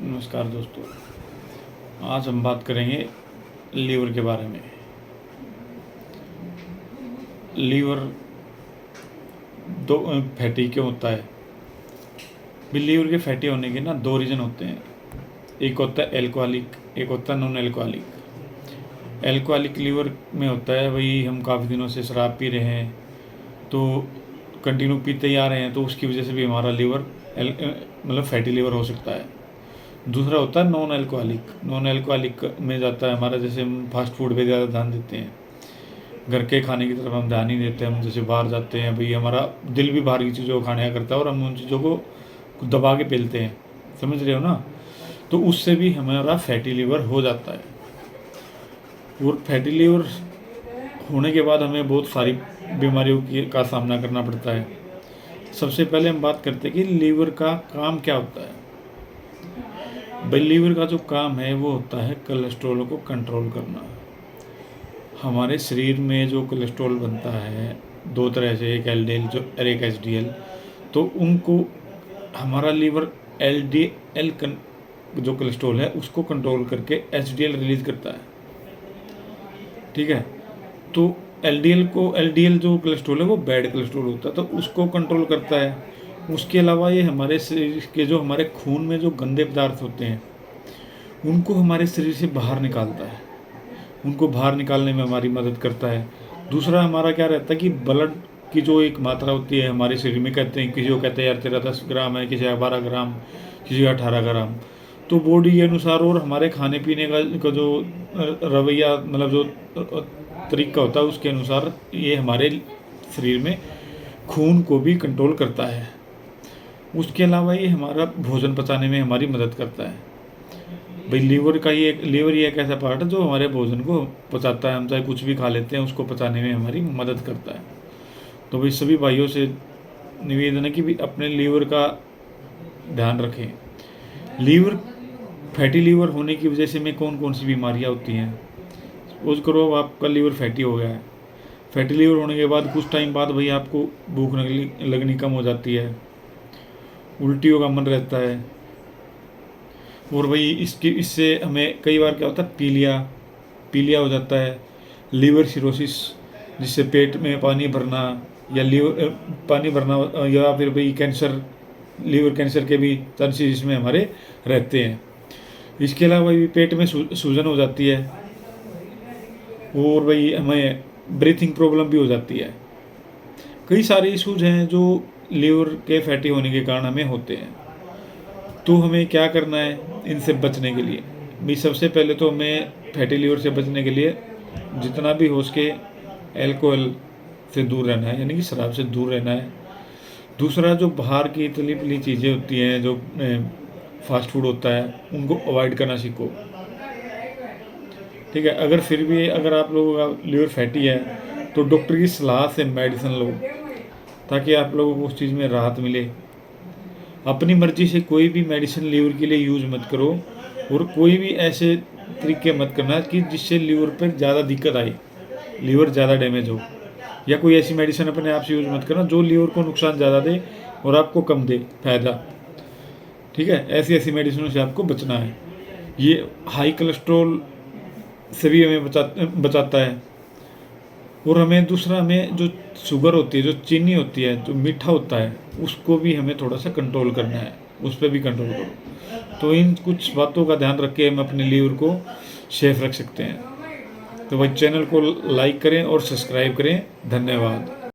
नमस्कार दोस्तों। आज हम बात करेंगे लीवर के बारे में। लीवर दो फैटी क्यों होता है? भी लीवर के फैटी होने के ना दो रीज़न होते हैं। एक होता है एल्कोहलिक, एक होता है नॉन एल्कोहलिक। एल्कोहलिक लीवर में होता है वही हम काफ़ी दिनों से शराब पी रहे हैं, तो कंटिन्यू पीते ही आ रहे हैं, तो उसकी वजह से भी हमारा लीवर मतलब फैटी लीवर हो सकता है। दूसरा होता है नॉन अल्कोहलिक। नॉन अल्कोहलिक में जाता है हमारा, जैसे हम फास्ट फूड पे ज़्यादा ध्यान देते हैं, घर के खाने की तरफ हम ध्यान ही देते हैं। हम जैसे बाहर जाते हैं, भाई हमारा दिल भी बाहर की चीज़ों को खाने का करता है और हम उन चीज़ों को दबा के पेलते हैं, समझ रहे हो ना? तो उससे भी हमारा फैटी लीवर हो जाता है। और फैटी लीवर होने के बाद हमें बहुत सारी बीमारियों का सामना करना पड़ता है। सबसे पहले हम बात करते हैं कि लीवर का काम क्या होता है। भाई लीवर का जो काम है वो होता है कोलेस्ट्रॉल को कंट्रोल करना। हमारे शरीर में जो कोलेस्ट्रॉल बनता है दो तरह से, एक एलडीएल जो और एक एचडीएल, तो उनको हमारा लीवर एलडीएल जो कोलेस्ट्रॉल है उसको कंट्रोल करके एचडीएल रिलीज करता है, ठीक है। तो एलडीएल जो कोलेस्ट्रॉल है वो बैड कोलेस्ट्रॉल होता है, तो उसको कंट्रोल करता है। उसके अलावा ये हमारे शरीर के जो हमारे खून में जो गंदे पदार्थ होते हैं उनको हमारे शरीर से बाहर निकालता है, उनको बाहर निकालने में हमारी मदद करता है। दूसरा हमारा क्या रहता है कि ब्लड की जो एक मात्रा होती है हमारे शरीर में, कहते हैं किसी को कहते हैं यार तेरा 10 ग्राम है, किसी का 12 ग्राम, किसी का 18 ग्राम, तो बॉडी के अनुसार और हमारे खाने पीने का जो रवैया मतलब जो तरीका होता है उसके अनुसार ये हमारे शरीर में खून को भी कंट्रोल करता है। उसके अलावा ये हमारा भोजन पचाने में हमारी मदद करता है। भाई लीवर ही एक ऐसा पार्ट है जो हमारे भोजन को पचाता है। हम चाहे कुछ भी खा लेते हैं, उसको पचाने में हमारी मदद करता है। तो भाई सभी भाइयों से निवेदन है कि भाई अपने लीवर का ध्यान रखें। फैटी लीवर होने की वजह से में कौन कौन सी बीमारियां होती हैं। सपोज करो अब आपका लीवर फैटी हो गया है। फैटी लीवर होने के बाद कुछ टाइम बाद भाई आपको भूख लगनी कम हो जाती है, उल्टियों का मन रहता है, और भाई इससे हमें कई बार क्या होता है पीलिया हो जाता है, लीवर सिरोसिस जिससे पेट में पानी भरना या या फिर भाई लीवर कैंसर के भी चांसेस इसमें हमारे रहते हैं। इसके अलावा भी पेट में सूजन हो जाती है और भाई हमें ब्रीथिंग प्रॉब्लम भी हो जाती है। कई सारे इशूज हैं जो लीवर के फैटी होने के कारण हमें होते हैं। तो हमें क्या करना है इनसे बचने के लिए? भी सबसे पहले तो हमें फैटी लीवर से बचने के लिए जितना भी हो सके अल्कोहल से दूर रहना है, यानी कि शराब से दूर रहना है। दूसरा, जो बाहर की तली पली चीज़ें होती हैं, जो फास्ट फूड होता है, उनको अवॉइड करना सीखो, ठीक है। अगर आप लोगों का लीवर फैटी है तो डॉक्टर की सलाह से मेडिसिन लो ताकि आप लोगों को उस चीज़ में राहत मिले। अपनी मर्जी से कोई भी मेडिसिन लीवर के लिए यूज़ मत करो, और कोई भी ऐसे तरीके मत करना कि जिससे लीवर पर ज़्यादा दिक्कत आए, लीवर ज़्यादा डैमेज हो। या कोई ऐसी मेडिसिन अपने आप से यूज़ मत करना जो लीवर को नुकसान ज़्यादा दे और आपको कम दे फायदा, ठीक है। ऐसी मेडिसिनों से आपको बचना है। ये हाई कोलेस्ट्रॉल से भी हमें बचाता है। और हमें जो शुगर होती है, जो चीनी होती है, जो मीठा होता है, उसको भी हमें थोड़ा सा कंट्रोल करना है, उस पर भी कंट्रोल करो। तो इन कुछ बातों का ध्यान रख के हम अपने लीवर को सेफ रख सकते हैं। तो भाई चैनल को लाइक करें और सब्सक्राइब करें। धन्यवाद।